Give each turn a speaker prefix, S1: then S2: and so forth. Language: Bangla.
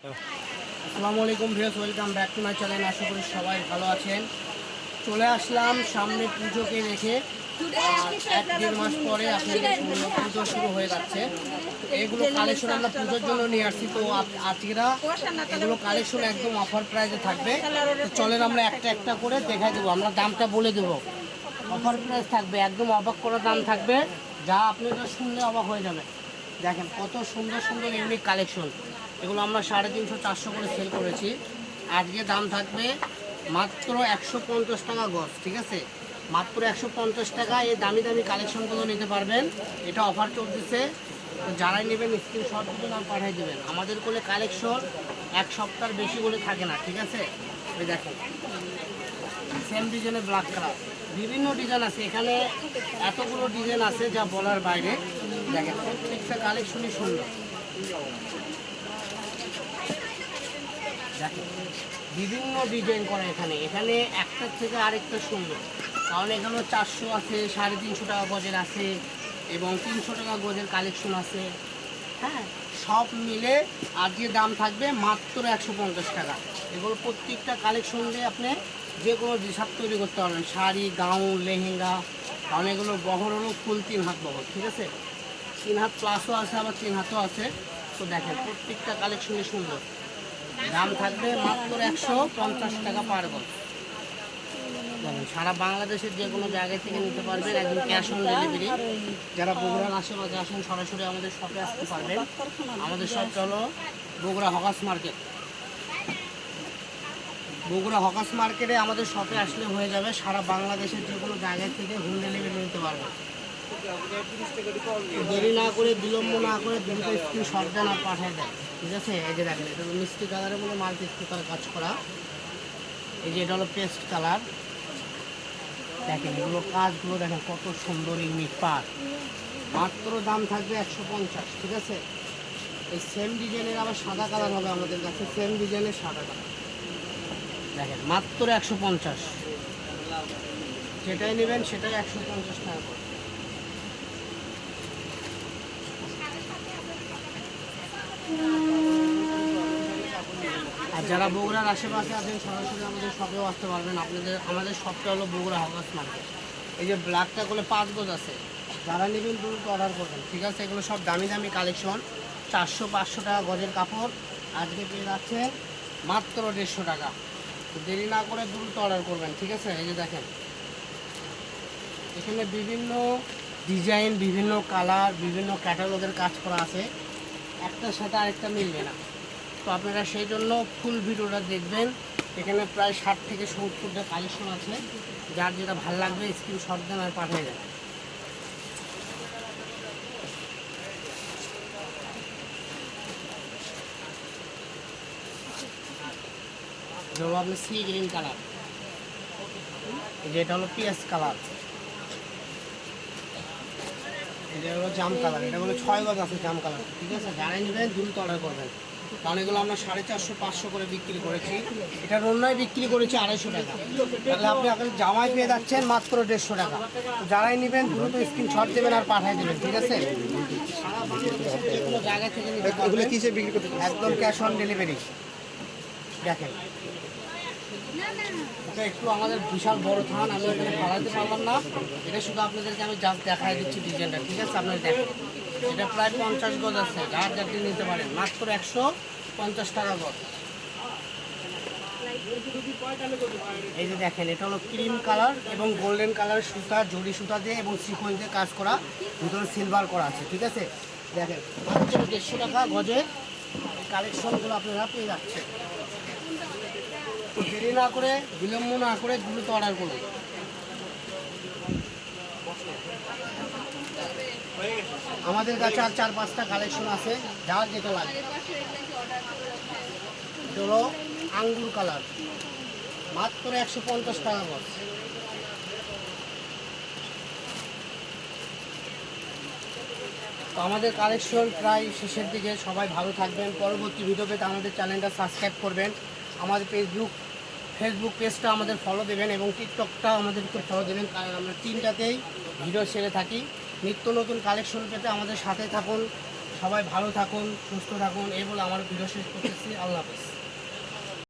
S1: আসসালামু আলাইকুম viewers, welcome back to my channel. আশা করি সবাই ভালো আছেন। চলে আসলাম সামনে পুজোকে রেখে, এক দেড় মাস পরে আপনাদের পুজো শুরু হয়ে যাচ্ছে। এগুলো কালেকশন আমরা পুজোর জন্য নিয়ে আসছি। তো আজকেরা এগুলো কালেকশন একদম অফার প্রাইসে থাকবে। চলেন আমরা একটা একটা করে দেখাই দেবো, আমরা দামটা বলে দেবো। অফার প্রাইস থাকবে, একদম অবাক করা দাম থাকবে, যা আপনারা শুনলে অবাক হয়ে যাবে। দেখেন কত সুন্দর সুন্দর ইউনিক কালেকশন। এগুলো আমরা 350-400 করে সেল করেছি। আজকে দাম থাকবে মাত্র 150 টাকা গজ, ঠিক আছে? মাত্র 150 টাকা এই দামি দামি কালেকশনগুলো নিতে পারবেন। এটা অফার চলতেছে। তো যারাই নেবেন স্ক্রিনশট দিয়ে নাম পাঠিয়ে দেবেন। আমাদের কোলে কালেকশন এক সপ্তাহের বেশি বলে থাকে না, ঠিক আছে? এই দেখেন সেম ডিজাইনের ব্ল্যাক কালার, বিভিন্ন ডিজাইন আছে এখানে, এতগুলো ডিজাইন আছে যা বলার বাইরে। দেখেন প্রত্যেকটা কালেকশনই সুন্দর। দেখেন বিভিন্ন ডিজাইন করা এখানে, এখানে একটার থেকে আরেকটা সুন্দর। কারণ এখানে 400 আছে, 350 টাকা গজের আছে এবং 300 টাকা গজের কালেকশন আছে। হ্যাঁ, সব মিলে আজকে দাম থাকবে মাত্র 150 টাকা। এগুলো প্রত্যেকটা কালেকশন দিয়ে আপনি যে কোনো ডিজাইন তৈরি করতে পারবেন, শাড়ি, গাউন, লেহেঙ্গা। কারণ এগুলো বহর হলো ফুল 3 হাত বহর, ঠিক আছে? 3 হাত প্লাসও আছে, আবার 3 হাতও আছে। তো দেখেন প্রত্যেকটা কালেকশনই সুন্দর। দাম থাকবে মাত্র 150 টাকা পার গজ। দেখেন সারা বাংলাদেশের যে কোনো জায়গা থেকে নিতে পারবেন, একদম ক্যাশ অন ডেলিভারি। যারা বগুড়ার আশেপাশে আসেন সরাসরি আমাদের শপে আসতে পারবেন। আমাদের শপটা হলো Bogura hawkers market. Bogura hawkers মার্কেটে আমাদের শপে আসলে হয়ে যাবে। সারা বাংলাদেশের যে কোনো জায়গা থেকে হোম ডেলিভারি নিতে পারবেন। দেরি না করে, বিলম্ব না করে দ্রুত স্ক্রিনশট দেন আর পাঠিয়ে দেয়, ঠিক আছে? এই যে দেখেন এটা হলো মিষ্টি কালারের মধ্যে মাল্টি স্টিকার কাজ করা। এই যে এটা হলো পেস্ট কালার। দেখেন এগুলো কাজগুলো দেখেন কত সুন্দর ইউনিক পার। মাত্র দাম থাকবে 150, ঠিক আছে? এই সেম ডিজাইনের আবার সাদা কালার হবে আমাদের কাছে, সেম ডিজাইনের সাদা কালার। দেখেন মাত্র 150, যেটাই নেবেন সেটাই 150 টাকা করে। আর যারা বগুড়ার আশেপাশে আছেন সরাসরি আমাদের শপেও আসতে পারবেন। আমাদের শপটা হলো বগুড়া হকাস মার্কেট। এই যে ব্ল্যাকটা করে 5 গজ আছে, যারা নেবেন দ্রুত অর্ডার করবেন, ঠিক আছে? এগুলো সব দামি দামি কালেকশন। 400-500 টাকা গজের কাপড় আজকে পেয়ে যাচ্ছে মাত্র 150 টাকা। তো দেরি না করে দ্রুত অর্ডার করবেন, ঠিক আছে? এই যে দেখেন এখানে বিভিন্ন ডিজাইন, বিভিন্ন কালার, বিভিন্ন ক্যাটালগের কাজ করা আছে, একটার সাথে আরেকটা মিলবে না। তো আপনারা সেই জন্য ফুল ভিডিওটা দেখবেন। এখানে প্রায় 60 থেকে 70টা কালেকশন আছে। যার যেটা ভালো লাগবে স্ক্রিনশট দেন আর পাঠিয়ে দেন। ধরো আপনি সি গ্রিন কালার, যেটা হলো পিএস কালার, এটা হলো জাম কালার। এটা হলো 6 গজ আছে জাম কালার, ঠিক আছে? যারাই নেবেন দ্রুত অর্ডার করবেন। কারণ এগুলো আমরা 450-500 করে বিক্রি করেছি। এটা অন্যায় বিক্রি করেছি 250 টাকা। তাহলে আপনি আপনার জামাই পেয়ে যাচ্ছেন মাত্র 150 টাকা। যারাই নেবেন দ্রুত স্ক্রিনশট দেবেন আর পাঠিয়ে দেবেন, ঠিক আছে? সারা বাংলাদেশের যে কোনো জায়গা থেকে নিতে পারবেন, একদম ক্যাশ অন ডেলিভারি। দেখেন এটা একটু আমাদের বিশাল বড় থান, আমি এখানে পালাতে পারলাম না। এটা শুধু আপনাদেরকে আমি জাস্ট দেখাই দিচ্ছি ডিজাইনটা, ঠিক আছে? আপনারা দেখেন এটা প্রায় 50 গজ আছে, যার যারটি নিতে পারেন মাত্র 150 টাকা গজ। এই যে দেখেন এটা হলো ক্রিম কালার এবং গোল্ডেন কালার সুতা, জড়ি সুতা দিয়ে এবং সিকোয়েন্স দিয়ে কাজ করা, ভিতরে সিলভার করা আছে, ঠিক আছে? দেখেন মাত্র 150 টাকা গজে কালেকশনগুলো আপনারা পেয়ে যাচ্ছেন। দেরি না করে, বিলম্ব না করে দ্রুত অর্ডার করুন। আমাদের কাছে আর 4-5টা কালেকশন আছে, যার যেটা লাগে। এটা হলো আঙ্গুর কালার, মাত্র 150 টাকা গজ। তো আমাদের কালেকশন প্রায় শেষের দিকে। সবাই ভালো থাকবেন। পরবর্তী ভিডিও পেতে আমাদের চ্যানেলটা সাবস্ক্রাইব করবেন। আমাদের ফেসবুক পেজটা আমাদের ফলো দেবেন এবং টিকটকটা আমাদেরকে ফলো দেবেন, কারণ আমরা 3টাতেই ভিডিও ছেড়ে থাকি। নিত্য নতুন কালেকশন পেতে আমাদের সাথে থাকুন। সবাই ভালো থাকুন, সুস্থ থাকুন, এই বলে আমার ভিডিও শেষ করতেছি। আল্লাহ হাফেজ।